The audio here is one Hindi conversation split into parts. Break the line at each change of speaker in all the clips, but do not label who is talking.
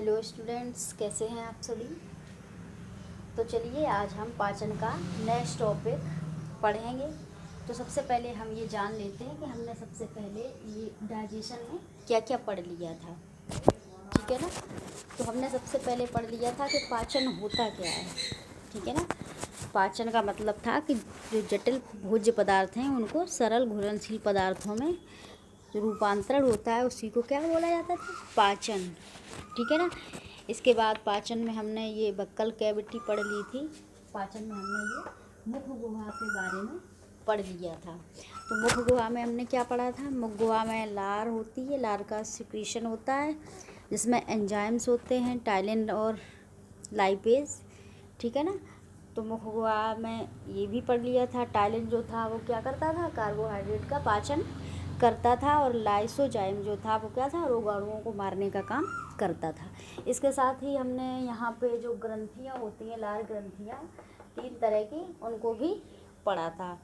हेलो स्टूडेंट्स, कैसे हैं आप सभी। तो चलिए आज हम पाचन का नेक्स्ट टॉपिक पढ़ेंगे। तो सबसे पहले हम ये जान लेते हैं कि हमने सबसे पहले ये डाइजेशन में क्या क्या पढ़ लिया था। ठीक है ना। तो हमने सबसे पहले पढ़ लिया था कि पाचन होता क्या है। ठीक है ना। पाचन का मतलब था कि जो जटिल भोज्य पदार्थ हैं उनको सरल घुलनशील पदार्थों में जो रूपांतरण होता है उसी को क्या बोला जाता था, पाचन। ठीक है ना। इसके बाद पाचन में हमने ये बक्कल कैविटी पढ़ ली थी। पाचन में हमने ये मुख गुहा के बारे में पढ़ लिया था। तो मुख गुहा में हमने क्या पढ़ा था, मुख गुहा में लार होती है, लार का सिक्रीशन होता है जिसमें एंजाइम्स होते हैं, टाइलिन और लाइपेज। ठीक है ना। तो मुख गुहा में ये भी पढ़ लिया था। टाइलिन जो था वो क्या करता था, कार्बोहाइड्रेट का पाचन करता था, और लाइसोजाइम जो था वो क्या था, रोगाणुओं को मारने का काम करता था। इसके साथ ही हमने यहाँ पे जो ग्रंथियाँ होती हैं, लार ग्रंथियाँ 3 तरह की, उनको भी पढ़ा था।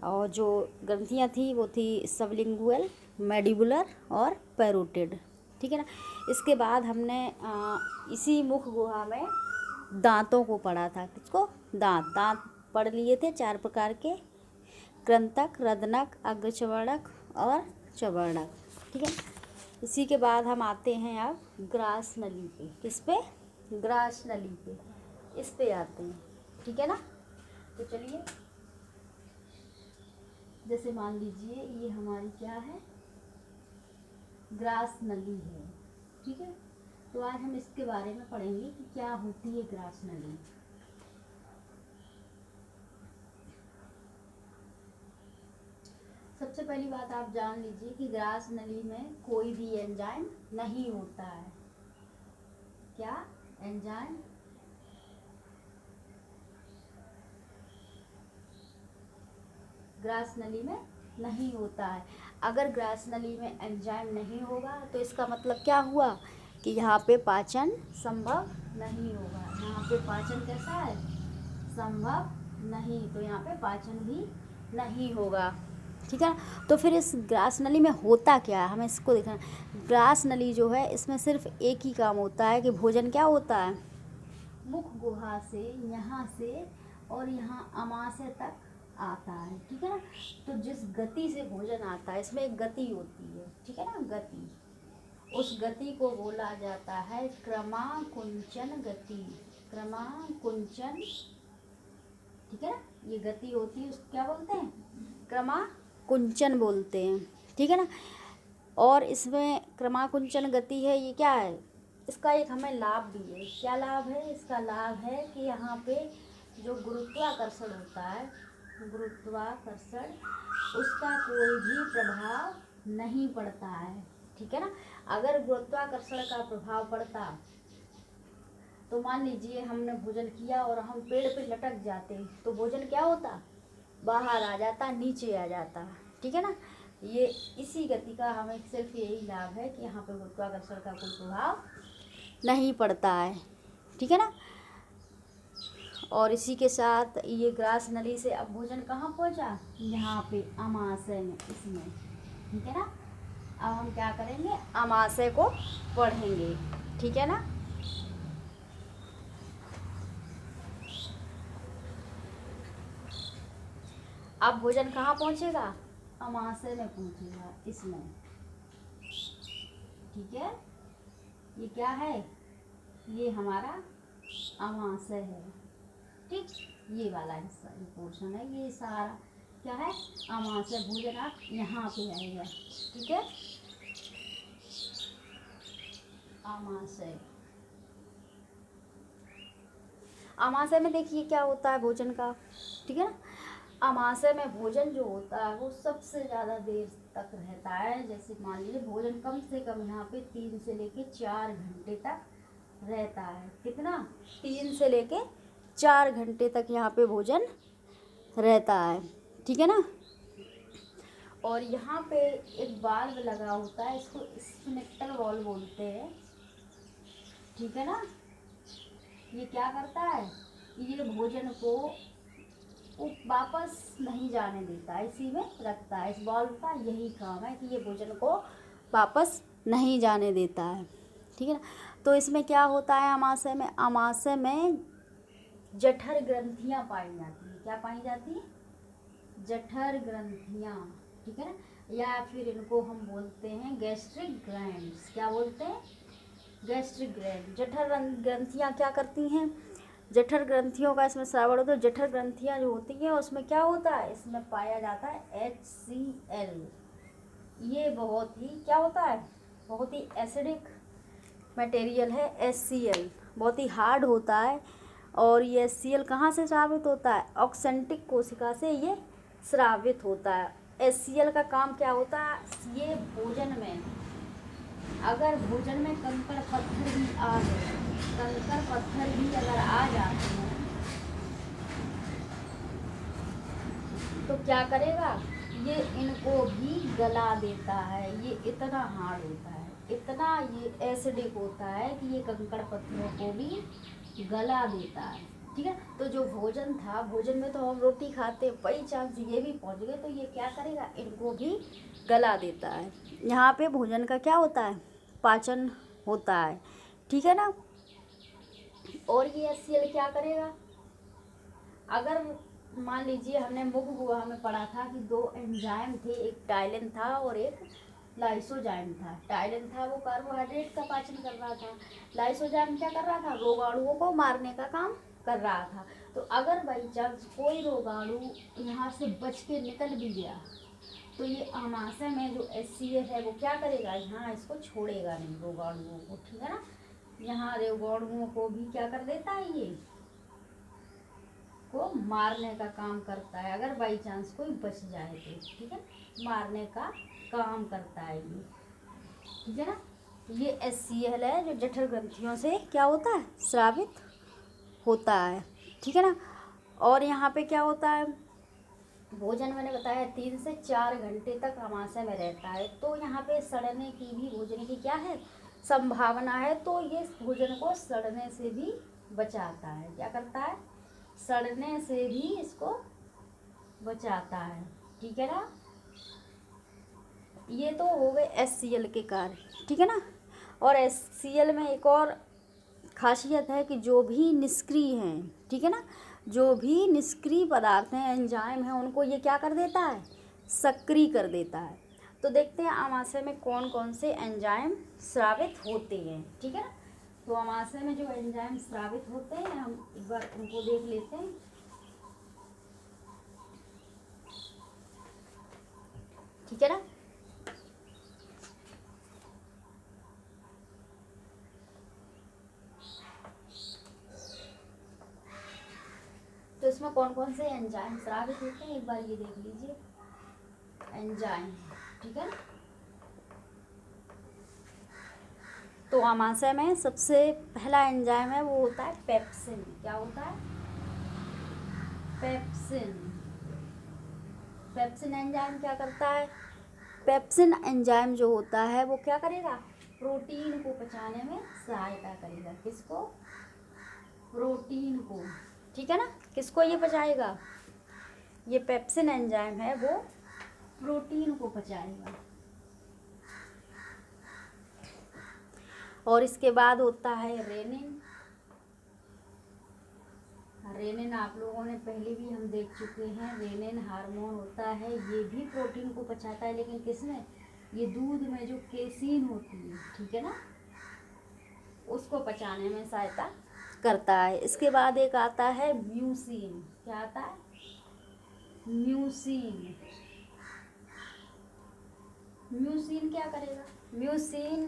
और जो ग्रंथियाँ थी वो थी सबलिंगुअल, मेडिबुलर और पैरोटिड। ठीक है ना। इसके बाद हमने इसी मुख गुहा में दांतों को पढ़ा था। किसको, दांत पढ़ लिए थे 4 प्रकार के, कृंतक, रदनक, अग्रचवर्णक और चवर्णक। ठीक है। इसी के बाद हम आते हैं अब ग्रास नली पे। किस पे, ग्रास नली पे, इस पे आते हैं। ठीक है ना। तो चलिए, जैसे मान लीजिए ये हमारी क्या है, ग्रास नली है। ठीक है। तो आज हम इसके बारे में पढ़ेंगे कि क्या होती है ग्रास नली। सबसे पहली बात आप जान लीजिए कि ग्रास नली में कोई भी एंजाइम नहीं होता है। क्या, एंजाइम ग्रास नली में नहीं होता है। अगर ग्रास नली में एंजाइम नहीं होगा तो इसका मतलब क्या हुआ कि यहाँ पे पाचन संभव नहीं होगा। यहाँ पे पाचन कैसा है, संभव नहीं, तो यहाँ पे पाचन भी नहीं होगा। ठीक है। तो फिर इस ग्रास नली में होता क्या है, हमें इसको देखना। ग्रास नली जो है इसमें सिर्फ एक ही काम होता है कि भोजन क्या होता है, मुख गुहा से यहाँ से और यहाँ अमाशय तक आता है। ठीक है ना। तो जिस गति से भोजन आता है इसमें एक गति होती है। ठीक है ना, गति, उस गति को बोला जाता है क्रमाकुंचन गति। क्रमाकुंचन, ठीक है ना, ये गति होती है उसको क्या बोलते हैं, क्रमाकुंचन बोलते हैं। ठीक है ना। और इसमें क्रमाकुंचन गति है, ये क्या है, इसका एक हमें लाभ भी है। क्या लाभ है, इसका लाभ है कि यहाँ पे जो गुरुत्वाकर्षण होता है, गुरुत्वाकर्षण, उसका कोई भी प्रभाव नहीं पड़ता है। ठीक है ना। अगर गुरुत्वाकर्षण का प्रभाव पड़ता तो मान लीजिए हमने भोजन किया और हम पेड़ पे लटक जाते तो भोजन क्या होता, बाहर आ जाता, नीचे आ जाता। ठीक है ना। ये इसी गति का हमें सिर्फ यही लाभ है कि यहाँ पे गुरुत्वाकर्षण का कोई प्रभाव नहीं पड़ता है। ठीक है ना। और इसी के साथ ये ग्रास नली से अब भोजन कहाँ पहुँचा, यहाँ पे अमाशय में, इसमें। ठीक है ना। अब हम क्या करेंगे, अमाशय को पढ़ेंगे। ठीक है ना। अब भोजन कहाँ पहुँचेगा, अमाशय में पहुँचेगा, इसमें। ठीक है। ये क्या है, ये हमारा अमाशय है। ठीक, ये वाला हिस्सा, ये पोर्शन है, ये सारा क्या है, अमाशय। भोजन आप यहाँ पे आएगा। ठीक है, अमाशय। अमाशय में देखिए क्या होता है भोजन का। ठीक है ना। अमाशय में भोजन जो होता है वो सबसे ज़्यादा देर तक रहता है। जैसे मान लीजिए भोजन कम से कम यहाँ पे 3 से लेके 4 घंटे तक रहता है। कितना, 3 से लेके 4 घंटे तक यहाँ पे भोजन रहता है। ठीक है ना। और यहाँ पे एक वाल्व लगा होता है, इसको स्फिंक्टर वाल्व बोलते हैं। ठीक है ना। ये क्या करता है, ये भोजन को वापस नहीं जाने देता, इसी में रखता है। इस वाल्व का यही काम है कि ये भोजन को वापस नहीं जाने देता है। ठीक है ना। तो इसमें क्या होता है आमाशय में? आमाशय में जठर ग्रंथियाँ पाई जाती हैं। क्या पाई जाती है? जठर ग्रंथियाँ, ठीक है ना, या फिर इनको हम बोलते हैं गैस्ट्रिक ग्लैंड्स। क्या बोलते हैं? Gastric gland. जठर ग्रंथियाँ क्या करती हैं? जठर ग्रंथियों का इसमें श्रावण होता है। जठर ग्रंथियाँ जो होती हैं उसमें क्या होता है? इसमें पाया जाता है HCl। ये बहुत ही क्या होता है? बहुत ही एसिडिक मटेरियल है HCl, बहुत ही हार्ड होता है। और ये HCl कहाँ से स्रावित होता है? ऑक्सेंटिक कोशिका से ये स्रावित होता है। HCl का काम क्या होता है? ये भोजन में, अगर भोजन में कंकड़ पत्थर भी आ गए, कंकड़ पत्थर भी अगर आ जाते हैं तो क्या करेगा? ये इनको भी गला देता है। ये इतना हार्ड होता है, इतना ये एसिडिक होता है कि ये कंकड़ पत्थरों को भी गला देता है, ठीक है। तो जो भोजन था, भोजन में तो हम रोटी खाते, बाई चांस ये भी पहुंच गए तो ये क्या करेगा? इनको भी गला देता है। यहाँ पे भोजन का क्या होता है? पाचन होता है, ठीक है ना। और ये HCl क्या करेगा? अगर मान लीजिए हमने मुख्य गुहा में पढ़ा था कि 2 एंजाइम थे, एक टाइलिन था और एक लाइसोजाइम था। टाइलिन था वो कार्बोहाइड्रेट का पाचन कर रहा था, लाइसोजाइम क्या कर रहा था? रोगाणुओं को मारने का काम कर रहा था। तो अगर बाई चांस कोई रोगाणु यहाँ से बच के निकल भी गया तो ये आमाशय में जो HCl है वो क्या करेगा? यहाँ इसको छोड़ेगा नहीं, रोगाणुओं को, ठीक है ना। यहाँ रोगाणुओं को भी क्या कर देता है? ये को मारने का काम करता है, अगर बाई चांस कोई बच जाए तो, ठीक है, मारने का काम करता है ये, ठीक है ना। ये HCl है जो जठर ग्रंथियों से क्या होता है? स्रावित होता है, ठीक है ना। और यहाँ पे क्या होता है? भोजन मैंने बताया 3 से 4 घंटे तक आमाशय में रहता है, तो यहाँ पे सड़ने की भी भोजन की क्या है? संभावना है। तो ये भोजन को सड़ने से भी बचाता है। क्या करता है? सड़ने से भी इसको बचाता है, ठीक है ना। ये तो हो गए HCl के कार्य, ठीक है ना। और HCl में एक और खासियत है कि जो भी निष्क्रिय हैं, ठीक है ना, जो भी निष्क्रिय पदार्थ हैं, एंजाइम हैं, उनको ये क्या कर देता है? सक्रिय कर देता है। तो देखते हैं आमाशय में कौन कौन से एंजाइम स्रावित होते हैं, ठीक है ना। तो आमाशय में जो एंजाइम स्रावित होते हैं हम एक बार उनको देख लेते हैं, ठीक है ना। तो इसमें कौन कौन से एंजाइम स्रावित होते हैं एक बार ये देख लीजिए। एंजाइम, ठीक है। तो आमाशय में सबसे पहला एंजाइम है वो होता है पेप्सिन। क्या होता है? पेप्सिन। पेप्सिन एंजाइम क्या करता है? पेप्सिन एंजाइम जो होता है वो क्या करेगा? प्रोटीन को पचाने में सहायता करेगा। किसको? प्रोटीन को, ठीक है ना। किसको ये पचाएगा? ये पेप्सिन एंजाइम है वो प्रोटीन को पचाएगा। और इसके बाद होता है रेनिन। रेनिन आप लोगों ने पहले भी हम देख चुके हैं, रेनिन हार्मोन होता है, ये भी प्रोटीन को पचाता है, लेकिन किसमें? ये दूध में जो केसीन होती है, ठीक है ना, उसको पचाने में सहायता करता है। इसके बाद एक आता है म्यूसिन। क्या आता है? म्यूसिन। म्यूसिन क्या करेगा? म्यूसिन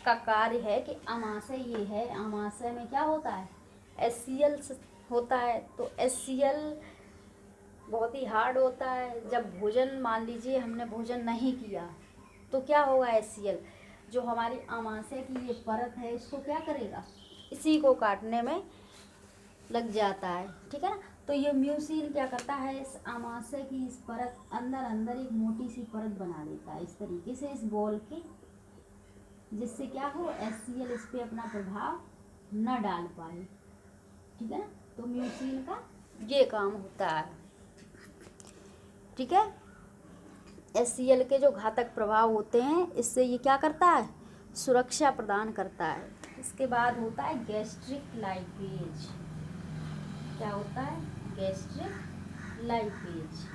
का कार्य है कि आमाशय ये है, आमाशय में क्या होता है? HCl होता है। तो HCl बहुत ही हार्ड होता है। जब भोजन, मान लीजिए हमने भोजन नहीं किया तो क्या होगा? HCl जो हमारी आमाशय की ये परत है इसको क्या करेगा? इसी को काटने में लग जाता है, ठीक है ना। तो ये म्यूसिन क्या करता है? इस आमाशय की इस परत अंदर अंदर एक मोटी सी परत बना देता है इस तरीके से, इस बॉल की, जिससे क्या हो? HCl इस पे अपना प्रभाव न डाल पाए, ठीक है ना। तो म्यूसिन का ये काम होता है, ठीक है। HCl के जो घातक प्रभाव होते हैं इससे ये क्या करता है? सुरक्षा प्रदान करता है। इसके बाद होता है गैस्ट्रिक लाइपेज। क्या होता है? Gastric lipase.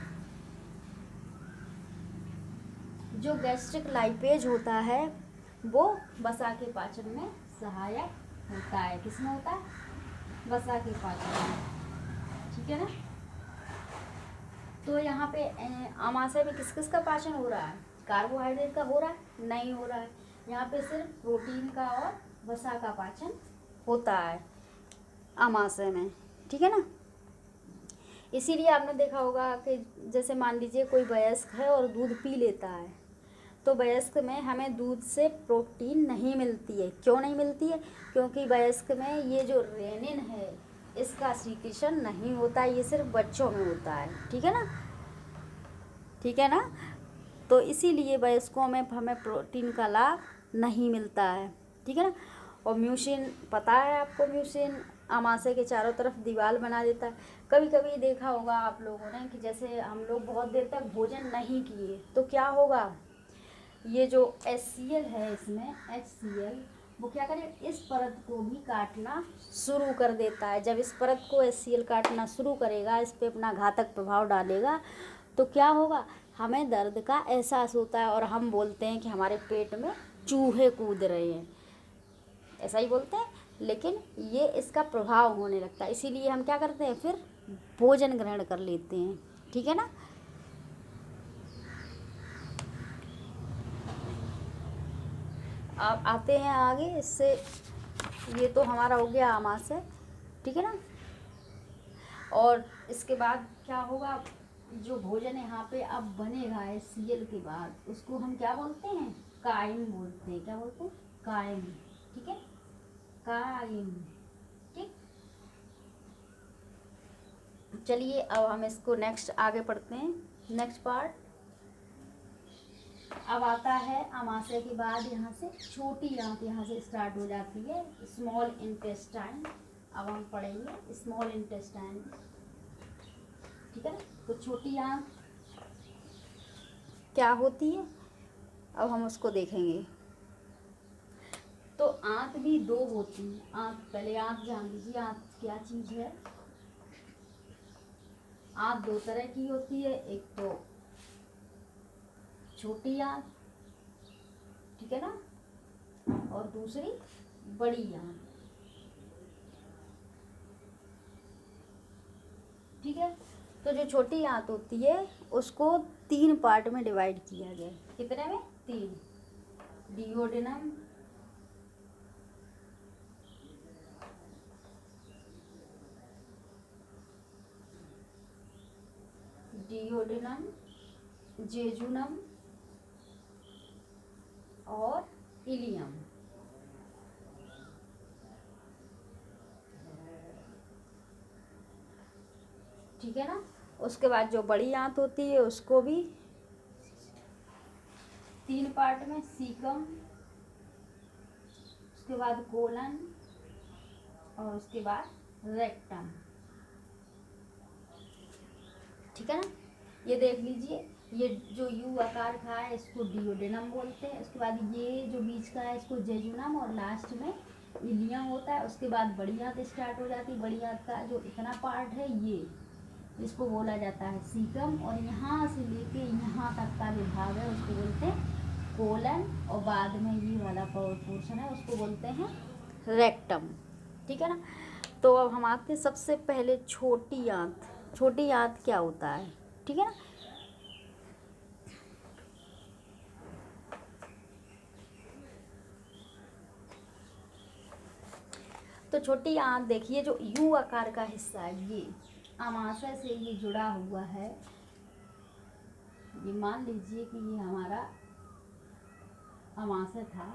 जो गैस्ट्रिक लाइपेज होता है वो वसा के पाचन में सहायक होता है। किसमें होता है? वसा के पाचन में। ठीक है ना। तो यहाँ पे आमाशय में किस किस का पाचन हो रहा है? कार्बोहाइड्रेट का हो रहा है? नहीं हो रहा है। यहाँ पे सिर्फ प्रोटीन का और वसा का पाचन होता है आमाशय में। ठीक है ना। इसीलिए आपने देखा होगा कि जैसे मान लीजिए कोई वयस्क है और दूध पी लेता है, तो वयस्क में हमें दूध से प्रोटीन नहीं मिलती है। क्यों नहीं मिलती है? क्योंकि वयस्क में ये जो रेनिन है इसका सीक्रेशन नहीं होता, ये सिर्फ बच्चों में होता है। ठीक है ना। ठीक है ना। तो इसीलिए वयस्कों में हमें प्रोटीन का लाभ नहीं मिलता है। ठीक है ना। और म्यूसिन, पता है आपको, म्यूसिन आमाशय के चारों तरफ दीवार बना देता है। कभी कभी देखा होगा आप लोगों ने कि जैसे हम लोग बहुत देर तक भोजन नहीं किए तो क्या होगा, ये जो HCl है इसमें HCl, वो क्या करे, इस परत को भी काटना शुरू कर देता है। जब इस परत को HCl काटना शुरू करेगा, इस पे अपना घातक प्रभाव डालेगा, तो क्या होगा, हमें दर्द का एहसास होता है और हम बोलते हैं कि हमारे पेट में चूहे कूद रहे हैं। ऐसा ही बोलते हैं, लेकिन ये इसका प्रभाव होने लगता है। इसीलिए हम क्या करते हैं, फिर भोजन ग्रहण कर लेते हैं। ठीक है ना। आप आते हैं आगे। इससे ये तो हमारा हो गया आमाशय। ठीक है ना। और इसके बाद क्या होगा, जो भोजन यहाँ पे अब बनेगा HCl के बाद, उसको हम क्या बोलते हैं? कायम बोलते हैं। क्या बोलते हैं? कायम। ठीक है, कायम। ठीक। चलिए अब हम इसको नेक्स्ट आगे पढ़ते हैं। नेक्स्ट पार्ट अब आता है आमाशय के बाद यहाँ से छोटी आंत यहाँ से स्टार्ट हो जाती है, स्मॉल इंटेस्टाइन। अब हम पढ़ेंगे स्मॉल इंटेस्टाइन। ठीक है ना। तो छोटी आंत क्या होती है, अब हम उसको देखेंगे। तो आंत भी दो होती है। आंत, पहले आंत जान लीजिए आंत क्या चीज़ है। आंत दो तरह की होती है, एक तो छोटी आंत, ठीक है ना, और दूसरी बड़ी आंत। ठीक है। तो जो छोटी आंत होती है उसको 3 पार्ट में डिवाइड किया गया। कितने में? 3। डिओडेनम, डिओडेनम, जेजुनम और इलियम। ठीक है ना। उसके बाद जो बड़ी आंत होती है उसको भी 3 पार्ट में, सीकम, उसके बाद कोलन और उसके बाद रेक्टम। ठीक है ना। ये देख लीजिए, ये जो यू आकार का है इसको डिओडेनम बोलते हैं। उसके बाद ये जो बीच का है इसको जेजुनम और लास्ट में इलियम होता है। उसके बाद बड़ी आंत स्टार्ट हो जाती है। बड़ी आंत का जो इतना पार्ट है ये, इसको बोला जाता है सीकम, और यहाँ से लेके यहाँ तक का जो भाग है उसको बोलते हैं कोलन, और बाद में ये वाला पोर्शन है उसको बोलते हैं रेक्टम। ठीक है ना। तो अब हम आते हैं सबसे पहले छोटी आंत। छोटी आंत क्या होता है? ठीक है ना। तो छोटी आंत देखिए, जो यू आकार का हिस्सा है ये आमाशय से ये जुड़ा हुआ है। ये मान लीजिए कि ये हमारा आमाशय था।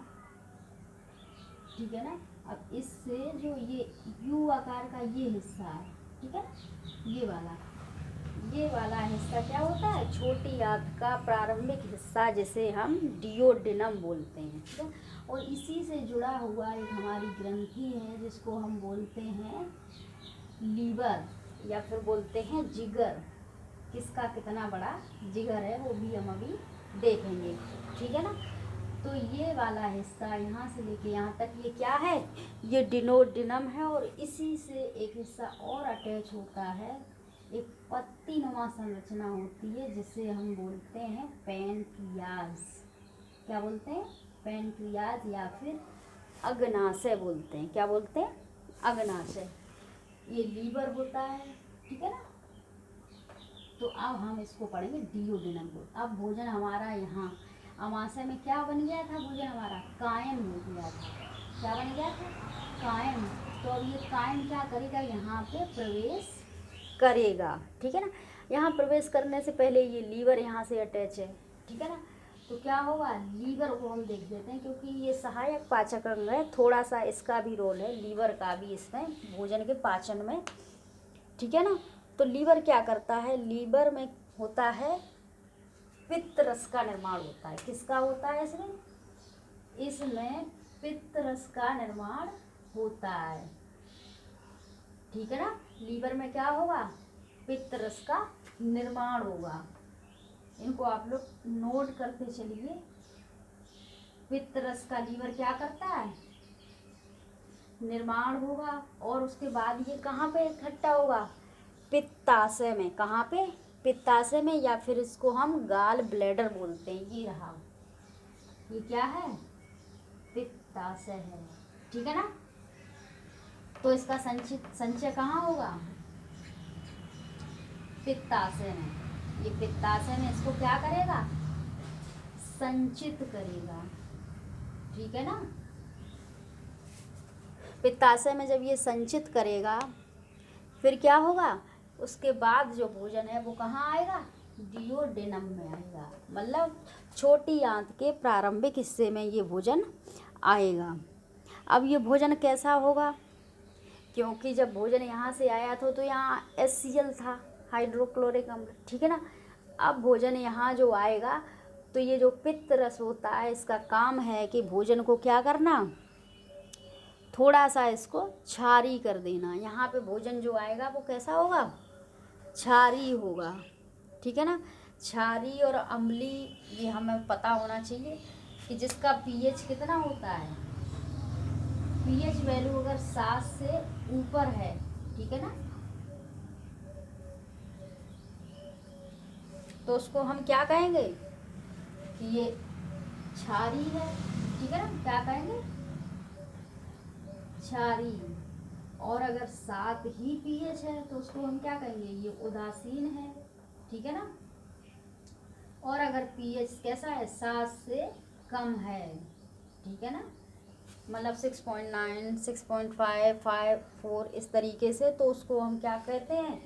ठीक है ना। अब इससे जो ये यू आकार का ये हिस्सा है, ठीक है, ये वाला हिस्सा क्या होता है? छोटी आंत का प्रारंभिक हिस्सा, जिसे हम डिओडेनम बोलते हैं। ठीक है। और इसी से जुड़ा हुआ एक हमारी ग्रंथि है जिसको हम बोलते हैं लीवर, या फिर बोलते हैं जिगर। किसका कितना बड़ा जिगर है वो भी हम अभी देखेंगे। ठीक है ना। तो ये वाला हिस्सा यहाँ से लेके यहाँ तक ये क्या है, ये डिनोडिनम है, और इसी से एक हिस्सा और अटैच होता है, एक पत्ती नुमा संरचना होती है जिसे हम बोलते हैं पैनक्रियाज। क्या बोलते हैं? पैनक्रियाज, या फिर अग्नाशय बोलते हैं। क्या बोलते हैं? अग्नाशय। ये लीवर होता है, ठीक है ना। तो अब हम इसको पढ़ेंगे डिओडिनम को। अब भोजन हमारा यहाँ अमाशय में क्या बन गया था, भोजन हमारा कायम हो गया था। क्या बन गया था? कायम। तो अब ये कायम क्या करेगा, यहाँ पे प्रवेश करेगा, ठीक है ना। यहाँ प्रवेश करने से पहले ये लीवर यहाँ से अटैच है, ठीक है ना। तो क्या होगा, लीवर को हम देख लेते हैं, क्योंकि ये सहायक पाचक अंग है, थोड़ा सा इसका भी रोल है, लीवर का भी इसमें भोजन के पाचन में, ठीक है ना। तो लीवर क्या करता है, लीवर में होता है पित्त रस का निर्माण होता है। किसका होता है इसमें? इसमें पित्त रस का निर्माण होता है, ठीक है ना। लीवर में क्या होगा, पित्त रस का निर्माण होगा। इनको आप लोग नोट करते चलिए। पित्त रस का लीवर क्या करता है, निर्माण होगा, और उसके बाद ये कहाँ पे इकट्ठा होगा, पित्ताशय में। कहाँ पे? पित्ताशय में, या फिर इसको हम गाल ब्लैडर बोलते हैं। ये रहा, ये क्या है, पित्ताशय है, ठीक है ना। तो इसका संचय कहाँ होगा, पित्ताशय में। ये पित्ताशय में इसको क्या करेगा, संचित करेगा, ठीक है ना। पित्ताशय में जब ये संचित करेगा, फिर क्या होगा, उसके बाद जो भोजन है वो कहाँ आएगा, डिओडेनम में आएगा। मतलब छोटी आंत के प्रारंभिक हिस्से में ये भोजन आएगा। अब ये भोजन कैसा होगा, क्योंकि जब भोजन यहाँ से आया था तो यहाँ HCl था, हाइड्रोक्लोरिक अम्ल, ठीक है ना। अब भोजन यहाँ जो आएगा, तो ये जो पित्त रस होता है, इसका काम है कि भोजन को क्या करना, थोड़ा सा इसको क्षारी कर देना। यहाँ पे भोजन जो आएगा वो कैसा होगा, क्षारी होगा, ठीक है ना। क्षारी और अम्ली, ये हमें पता होना चाहिए कि जिसका pH कितना होता है, pH वैल्यू अगर 7 से ऊपर है, ठीक है ना, तो उसको हम क्या कहेंगे कि ये क्षारी है, ठीक है ना। क्या कहेंगे, क्षारी। और अगर 7 ही pH है तो उसको हम क्या कहेंगे, ये उदासीन है, ठीक है ना। और अगर pH कैसा है, 7 से कम है, ठीक है ना, मतलब 6.9, 6.5, 5, 4 इस तरीके से, तो उसको हम क्या कहते हैं,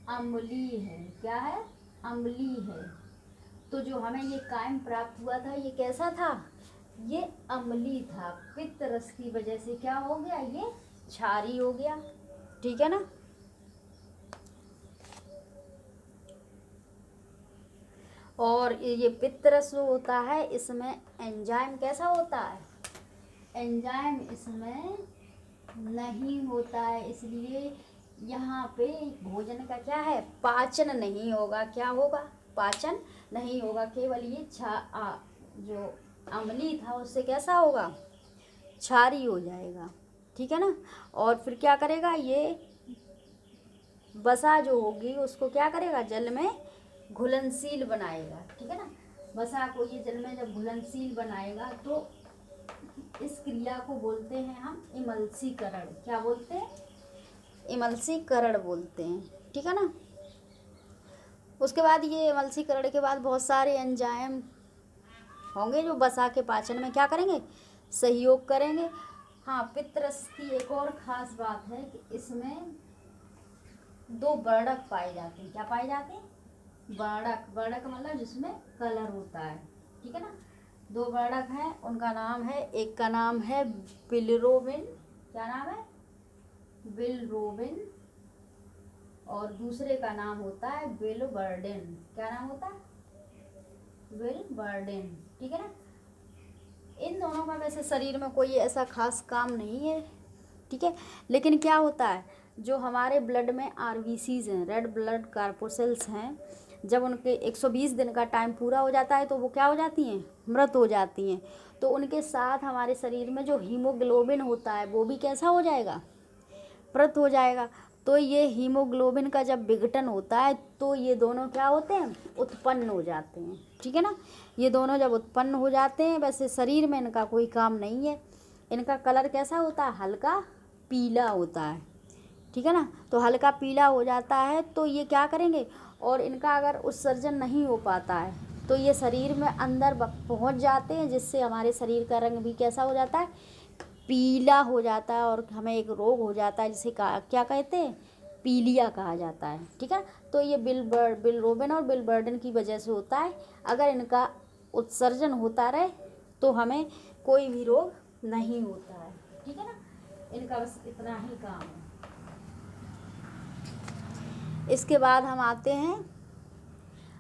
अम्ली है। क्या है, अम्ली है। तो जो हमें ये कायम प्राप्त हुआ था, ये कैसा था, ये अम्ली था। पित्त रस की वजह से क्या हो गया, ये क्षारी हो गया, ठीक है ना। और ये पित्त रस जो होता है, इसमें एंजाइम कैसा होता है, एंजाइम इसमें नहीं होता है, इसलिए यहाँ पे भोजन का क्या है, पाचन नहीं होगा। क्या होगा, पाचन नहीं होगा। केवल ये जो अम्ली था उससे कैसा होगा, क्षारी हो जाएगा, ठीक है ना। और फिर क्या करेगा, ये वसा जो होगी उसको क्या करेगा, जल में घुलनशील बनाएगा, ठीक है ना। वसा को ये जल में जब घुलनशील बनाएगा, तो इस क्रिया को बोलते हैं हम इमल्सीकरण। क्या बोलते हैं, इमल्सीकरण बोलते हैं, ठीक है ना। उसके बाद ये इमल्सीकरण के बाद बहुत सारे एंजाइम होंगे जो वसा के पाचन में क्या करेंगे, सहयोग करेंगे। हाँ, पित्त रस की एक और ख़ास बात है कि इसमें 2 वर्णक पाए जाते हैं। क्या पाए जाते हैं, वर्णक। वर्णक मतलब जिसमें कलर होता है, ठीक है ना। 2 वर्णक हैं, उनका नाम है, एक का नाम है बिलिरोबिन। क्या नाम है, बिलिरोबिन। और दूसरे का नाम होता है बिलिवर्डिन। क्या नाम होता है, बिलिवर्डिन, ठीक है ना। इन दोनों का वैसे शरीर में कोई ऐसा खास काम नहीं है, ठीक है। लेकिन क्या होता है, जो हमारे ब्लड में RBCs हैं, रेड ब्लड कॉर्पस्कल्स हैं, जब उनके 120 दिन का टाइम पूरा हो जाता है तो वो क्या हो जाती हैं, मृत हो जाती हैं। तो उनके साथ हमारे शरीर में जो हीमोग्लोबिन होता है वो भी कैसा हो जाएगा, मृत हो जाएगा। तो ये हीमोग्लोबिन का जब विघटन होता है तो ये दोनों क्या होते हैं, उत्पन्न हो जाते हैं। ठीक है ना, ये दोनों जब उत्पन्न हो जाते हैं, वैसे शरीर में इनका कोई काम नहीं है। इनका कलर कैसा होता है, हल्का पीला होता है। ठीक है ना, तो हल्का पीला हो जाता है। तो ये क्या करेंगे, और इनका अगर उत्सर्जन नहीं हो पाता है तो ये शरीर में अंदर पहुंच जाते हैं, जिससे हमारे शरीर का रंग भी कैसा हो जाता है, पीला हो जाता है। और हमें एक रोग हो जाता है जिसे क्या कहते हैं, पीलिया कहा जाता है। ठीक है, तो ये बिलरोबिन और बिलबर्डन की वजह से होता है। अगर इनका उत्सर्जन होता रहे तो हमें कोई भी रोग नहीं होता है। ठीक है ना, इनका बस इतना ही काम है। इसके बाद हम आते हैं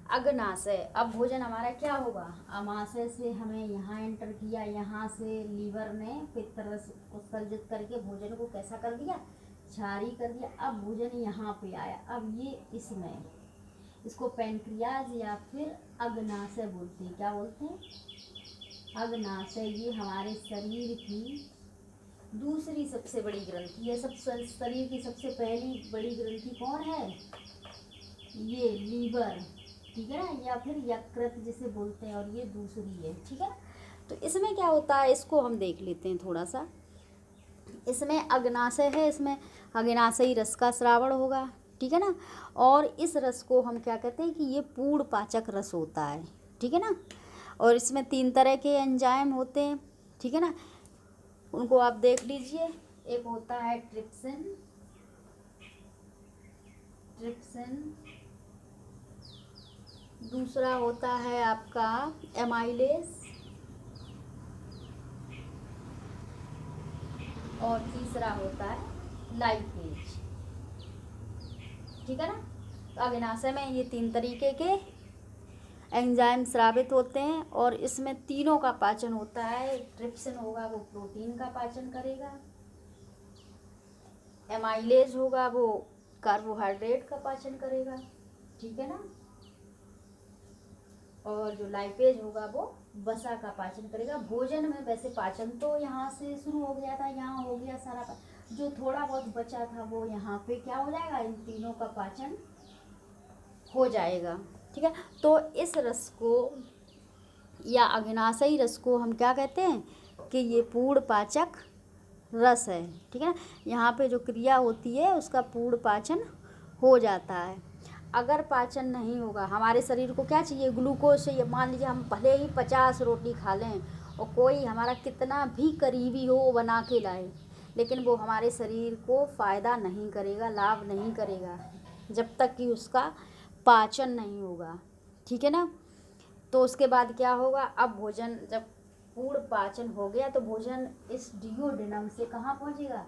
अग्नाशय। अब भोजन हमारा क्या होगा, अमाशय से हमें यहाँ एंटर किया, यहाँ से लीवर ने पित्तरस उत्सर्जित करके भोजन को कैसा कर दिया, क्षारीय कर दिया। अब भोजन यहाँ पे आया, अब ये इसमें, इसको पैंक्रियाज या फिर अग्नाशय बोलते हैं। क्या बोलते हैं, अग्नाशय। ये हमारे शरीर की दूसरी सबसे बड़ी ग्रंथि है। सब शरीर की सबसे पहली बड़ी ग्रंथि कौन है, ये लीवर। ठीक है ना, या फिर यकृत जिसे बोलते हैं, और ये दूसरी है। ठीक है, तो इसमें क्या होता है, इसको हम देख लेते हैं थोड़ा सा। इसमें अग्नाशय है, इसमें अग्नाशयी रस का श्रावण होगा। ठीक है ना, और इस रस को हम क्या कहते हैं कि ये पूर्ण पाचक रस होता है। ठीक है ना, और इसमें 3 तरह के एंजाइम होते हैं। ठीक है ना, उनको आप देख लीजिए। एक होता है ट्रिप्सिन, दूसरा होता है आपका एमाइलेज, और तीसरा होता है लाइपेज। ठीक है ना, तो अग्नाशय में ये 3 तरीके के एंजाइम स्रावित होते हैं, और इसमें तीनों का पाचन होता है। ट्रिप्सिन होगा वो प्रोटीन का पाचन करेगा, एमाइलेज होगा वो कार्बोहाइड्रेट का पाचन करेगा। ठीक है ना, और जो लाइपेज होगा वो वसा का पाचन करेगा। भोजन में वैसे पाचन तो यहाँ से शुरू हो गया था, यहाँ हो गया सारा, जो थोड़ा बहुत बचा था वो यहाँ पे क्या हो जाएगा, इन तीनों का पाचन हो जाएगा। ठीक है, तो इस रस को या अग्नाशयी रस को हम क्या कहते हैं कि ये पूर्ण पाचक रस है। ठीक है ना, यहाँ पे जो क्रिया होती है उसका पूर्ण पाचन हो जाता है। अगर पाचन नहीं होगा, हमारे शरीर को क्या चाहिए, ग्लूकोज चाहिए। मान लीजिए हम भले ही 50 रोटी खा लें और कोई हमारा कितना भी करीबी हो वो बना के लाए, लेकिन वो हमारे शरीर को फ़ायदा नहीं करेगा, लाभ नहीं करेगा, जब तक कि उसका पाचन नहीं होगा। ठीक है ना, तो उसके बाद क्या होगा, अब भोजन जब पूर्ण पाचन हो गया तो भोजन इस डिओडेनम से कहाँ पहुँचेगा,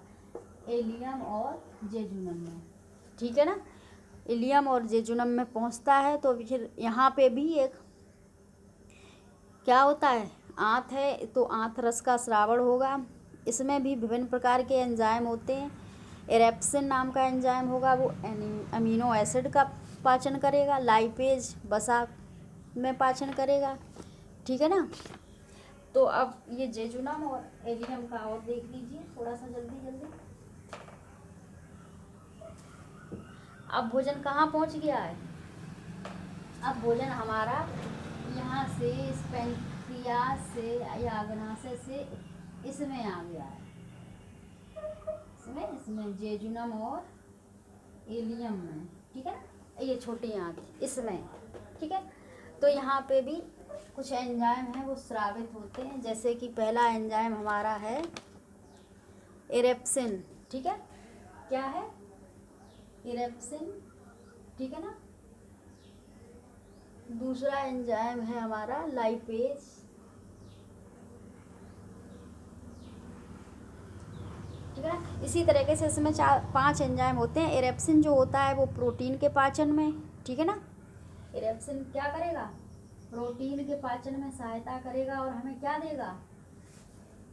इलियम और जेजुनम में। ठीक है ना, इलियम और जेजुनम में पहुँचता है। तो फिर यहाँ पे भी एक क्या होता है, आंत है, तो आंत रस का श्रावण होगा। इसमें भी विभिन्न प्रकार के एंजाइम होते हैं। एरेप्सिन नाम का एंजाइम होगा, वो अमीनो एसिड का पाचन करेगा। लाइपेज वसा में पाचन करेगा। ठीक है ना, तो अब ये जेजुनम और इलियम का और देख लीजिए थोड़ा सा जल्दी जल्दी। अब भोजन कहाँ पहुँच गया है, अब भोजन हमारा यहाँ से इस पैंक्रियाज से या अग्नाशय से इसमें आ गया है, इसमें जेजुनम और इलियम में। ठीक है ना, ये छोटी आंत इसमें। ठीक है, तो यहाँ पे भी कुछ एंजाइम हैं वो स्रावित होते हैं। जैसे कि पहला एंजाइम हमारा है एरेप्सिन। ठीक है, क्या है, एरेप्सिन। ठीक है ना, दूसरा एंजाइम है हमारा लाइपेज। ठीक है ना, इसी तरीके से इसमें 4-5 एंजाइम होते हैं। एरेप्सिन जो होता है वो प्रोटीन के पाचन में, ठीक है ना, एरेप्सिन क्या करेगा, प्रोटीन के पाचन में सहायता करेगा और हमें क्या देगा,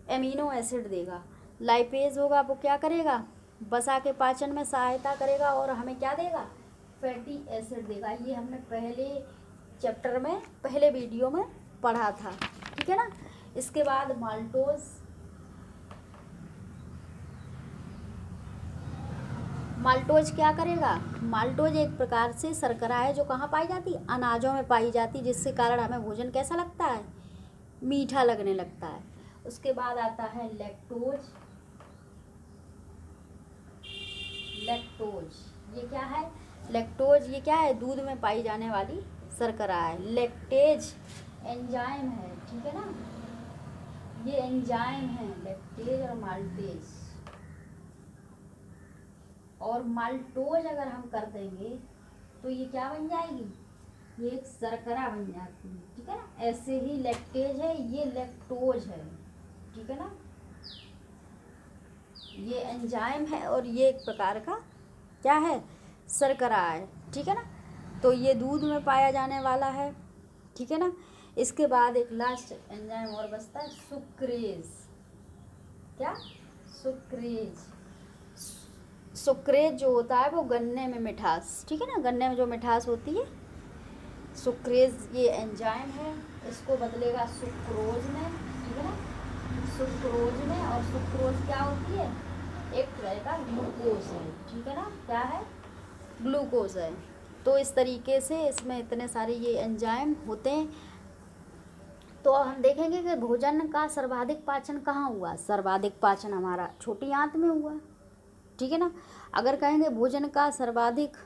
एमिनो एसिड देगा। लाइपेज होगा वो क्या करेगा, वसा के पाचन में सहायता करेगा और हमें क्या देगा, फैटी एसिड देगा। ये हमने पहले चैप्टर में, पहले वीडियो में पढ़ा था, ठीक है ना। इसके बाद माल्टोज, माल्टोज क्या करेगा? माल्टोज एक प्रकार से शर्करा है जो कहाँ पाई जाती है? अनाजों में पाई जाती है, जिसके कारण हमें भोजन कैसा लगता है? मीठा लगने लगता है। उसके बाद आता है लैक्टोज। लैक्टोज ये क्या है? लैक्टोज ये क्या है? दूध में पाई जाने वाली शर्करा है। लैक्टेज एंजाइम है, ठीक है ना, ये एंजाइम है लैक्टेज और माल्टेज। और माल्टोज अगर हम कर देंगे तो ये क्या बन जाएगी? ये एक शर्करा बन जाती है, ठीक है ना। ऐसे ही लैक्टेज है, ये लैक्टोज है, ठीक है ना। ये एंजाइम है और ये एक प्रकार का क्या है? शर्करा है, ठीक है ना। तो ये दूध में पाया जाने वाला है, ठीक है ना। इसके बाद एक लास्ट एंजाइम और बचता है, सुक्रेज। क्या? सुक्रेज। सुक्रेज जो होता है वो गन्ने में मिठास, ठीक है ना, गन्ने में जो मिठास होती है, सुक्रेज ये एंजाइम है। इसको बदलेगा सुक्रोज में, ठीक है ना, सुक्रोज में। और सुक्रोज क्या होती है? एक तरह का ग्लूकोज है, ठीक है ना। क्या है? ग्लूकोज है। तो इस तरीके से इसमें इतने सारे ये एंजाइम होते हैं। तो हम देखेंगे कि भोजन का सर्वाधिक पाचन कहाँ हुआ? सर्वाधिक पाचन हमारा छोटी आंत में हुआ, ठीक है ना। अगर कहेंगे भोजन का सर्वाधिक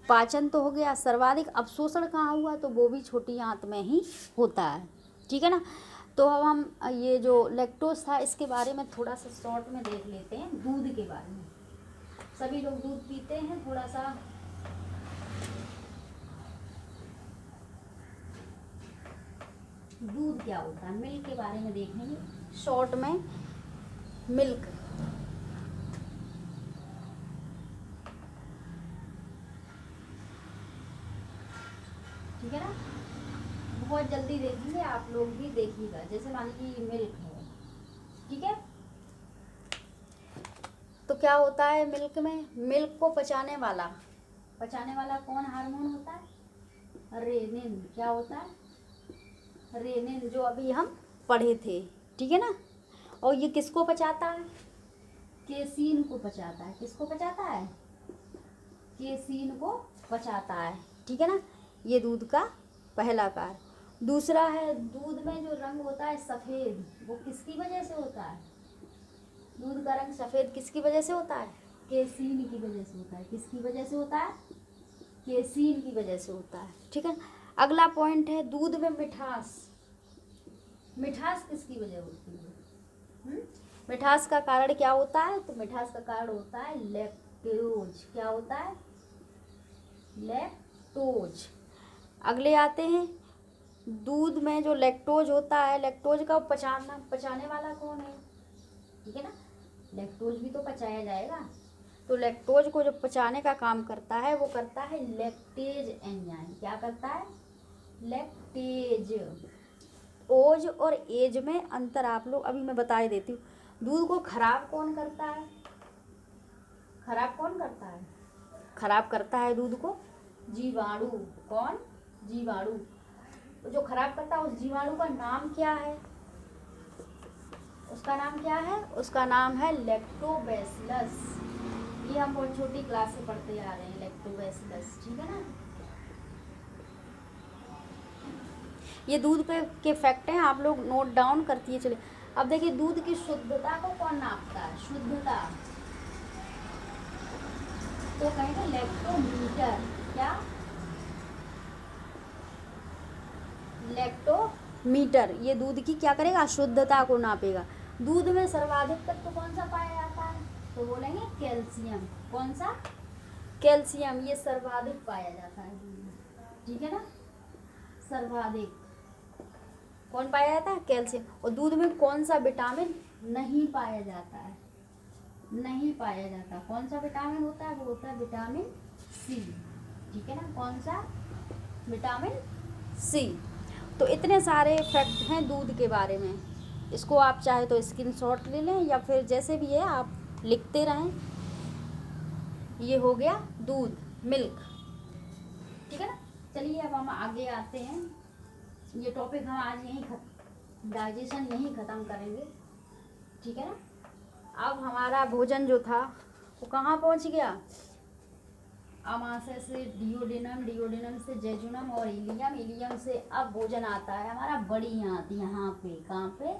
पाचन तो हो गया, सर्वाधिक अवशोषण कहाँ हुआ? तो वो भी छोटी आंत में ही होता है, ठीक है ना। तो अब हम ये जो लैक्टोज था इसके बारे में थोड़ा सा शॉर्ट में देख लेते हैं। दूध के बारे में, सभी लोग दूध पीते हैं, थोड़ा सा दूध क्या होता है, मिल्क के बारे में देखेंगे शॉर्ट में। मिल्क, ठीक है ना, बहुत जल्दी देखेंगे, आप लोग भी देखिएगा। जैसे मान लीजिए मिल्क है, ठीक है। तो क्या होता है मिल्क में? मिल्क को पचाने वाला कौन हार्मोन होता है? रेनिन। क्या होता है? रेनिन, जो अभी हम पढ़े थे, ठीक है ना। और ये किसको पचाता है? केसीन को पचाता है। किसको पचाता है? केसीन को पचाता है, ठीक है ना। ये दूध का पहला कार्य। दूसरा है, दूध में जो रंग होता है सफ़ेद, वो किसकी वजह से होता है? दूध का रंग सफ़ेद किसकी वजह से होता है? केसीन की वजह से होता है। किसकी वजह से होता है? केसीन की वजह से होता है, ठीक है। अगला पॉइंट है दूध में मिठास। मिठास किसकी वजह होती है? मिठास का कारण क्या होता है? तो मिठास का कारण होता है लैक्टोज। क्या होता है? लैक्टोज। अगले आते हैं, दूध में जो लैक्टोज होता है, लैक्टोज का पचाने वाला कौन है? ठीक है ना, लैक्टोज भी तो पचाया जाएगा। तो लैक्टोज को जो पचाने का काम करता है वो करता है लैक्टेज एंजाइम। क्या करता है? लैक्टेज। ओज और एज में अंतर आप लोग अभी मैं बता ही देती हूँ। दूध को खराब कौन करता है? खराब कौन करता है? खराब करता है दूध को जीवाणु। कौन? जीवाणु। तो जो खराब करता है उस जीवाणु का नाम क्या है? उसका नाम क्या है? उसका नाम है लैक्टोबैसिलस। ये हम बहुत छोटी क्लास से पढ़ते आ रहे हैं, लैक्टोबैसिलस, ठीक है ना। ये दूध के फैक्ट हैं, आप लोग नोट डाउन करती चले। अब देखिए दूध की शुद्धता को कौन नापता है? शुद्धता तो कहेंगे लैक्टोमीटर। क्या? लैक्टोमीटर। ये दूध की क्या करेगा? शुद्धता को नापेगा। दूध में सर्वाधिक तत्व कौन सा पाया जाता है? तो बोलेंगे कैल्शियम। कौन सा? कैल्शियम। ये सर्वाधिक पाया जाता है, ठीक है ना। सर्वाधिक कौन पाया जाता है? कैल्शियम। और दूध में कौन सा विटामिन नहीं पाया जाता है? नहीं पाया जाता। कौन सा विटामिन होता है? वो होता है विटामिन सी, ठीक है ना। कौन सा? Vitamin C. तो इतने सारे फैक्ट हैं दूध के बारे में। इसको आप चाहे तो स्क्रीनशॉट ले लें या फिर जैसे भी है आप लिखते रहें। ये हो गया दूध, मिल्क, ठीक है ना। चलिए अब हम आगे आते हैं। ये टॉपिक हम आज डाइजेशन यहीं ख़त्म करेंगे, ठीक है ना। अब हमारा भोजन जो था वो कहाँ पहुँच गया, आमाशय से डियोडेनम, डियोडेनम से जेजुनम और इलियम, इलियम से अब भोजन आता है हमारा बड़ी आंत, यहाँ पे, कहाँ पे,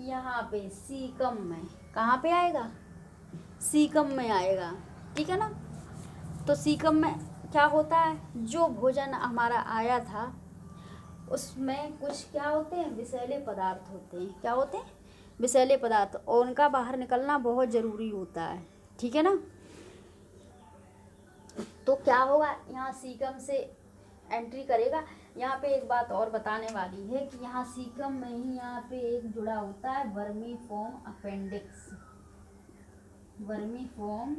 यहाँ पे सीकम में। कहाँ पे आएगा, सीकम में आएगा, ठीक है ना। तो सीकम में क्या होता है, जो भोजन हमारा आया था उसमें कुछ क्या होते हैं, विषैले पदार्थ होते हैं। क्या होते हैं, विषैले पदार्थ, और उनका बाहर निकलना बहुत ज़रूरी होता है, ठीक है ना। तो क्या होगा, यहाँ सीकम से एंट्री करेगा। यहाँ पे एक बात और बताने वाली है कि यहाँ सीकम में ही यहाँ पे एक जुड़ा होता है वर्मीफॉर्म अपेंडिक्स, वर्मीफॉर्म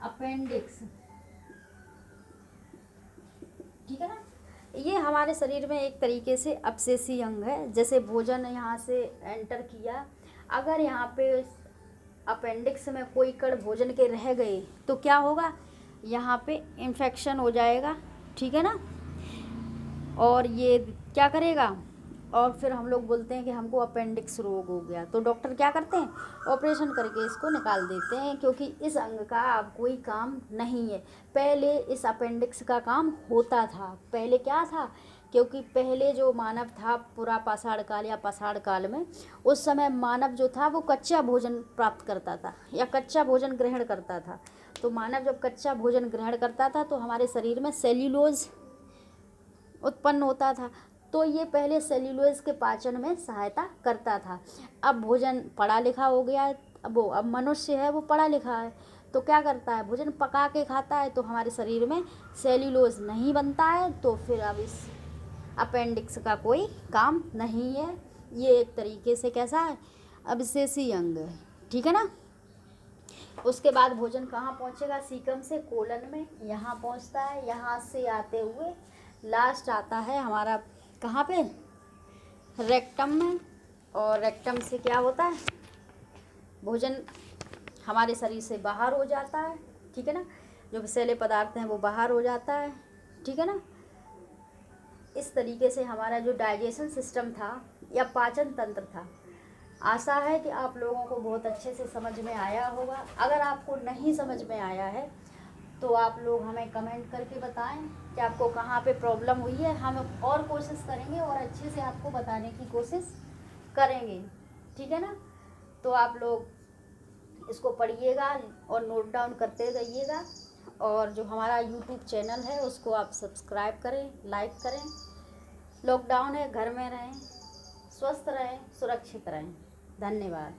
अपेंडिक्स, ठीक है ना। ये हमारे शरीर में एक तरीके से अपसेसी अंग है। जैसे भोजन यहाँ से एंटर किया, अगर यहाँ पे अपेंडिक्स में कोई कण भोजन के रह गए तो क्या होगा, यहाँ पे इन्फेक्शन हो जाएगा, ठीक है ना। और ये क्या करेगा, और फिर हम लोग बोलते हैं कि हमको अपेंडिक्स रोग हो गया, तो डॉक्टर क्या करते हैं, ऑपरेशन करके इसको निकाल देते हैं, क्योंकि इस अंग का अब कोई काम नहीं है। पहले इस अपेंडिक्स का काम होता था। पहले क्या था, क्योंकि पहले जो मानव था, पूरा पाषाण काल या पाषाण काल में, उस समय मानव जो था वो कच्चा भोजन प्राप्त करता था या कच्चा भोजन ग्रहण करता था। तो मानव जब कच्चा भोजन ग्रहण करता था तो हमारे शरीर में सेल्यूलोज उत्पन्न होता था। तो ये पहले सेल्यूलोज के पाचन में सहायता करता था। अब भोजन पढ़ा लिखा हो गया है, अब मनुष्य है वो पढ़ा लिखा है, तो क्या करता है, भोजन पका के खाता है, तो हमारे शरीर में सेल्यूलोज नहीं बनता है, तो फिर अब इस अपेंडिक्स का कोई काम नहीं है। ये एक तरीके से कैसा है, अवशेषी अंग है, ठीक है ना। उसके बाद भोजन कहाँ पहुँचेगा, सीकम से कोलन में यहाँ पहुँचता है, यहाँ से आते हुए लास्ट आता है हमारा कहाँ पे, रेक्टम में। और रेक्टम से क्या होता है, भोजन हमारे शरीर से बाहर हो जाता है, ठीक है ना। जो विषैले पदार्थ हैं वो बाहर हो जाता है, ठीक है ना। इस तरीके से हमारा जो डाइजेशन सिस्टम था या पाचन तंत्र था, आशा है कि आप लोगों को बहुत अच्छे से समझ में आया होगा। अगर आपको नहीं समझ में आया है तो आप लोग हमें कमेंट करके बताएं कि आपको कहाँ पे प्रॉब्लम हुई है। हम और कोशिश करेंगे और अच्छे से आपको बताने की कोशिश करेंगे, ठीक है ना। तो आप लोग इसको पढ़िएगा और नोट डाउन करते रहिएगा। और जो हमारा यूट्यूब चैनल है उसको आप सब्सक्राइब करें, लाइक करें। लॉकडाउन है, घर में रहें, स्वस्थ रहें, सुरक्षित रहें। धन्यवाद।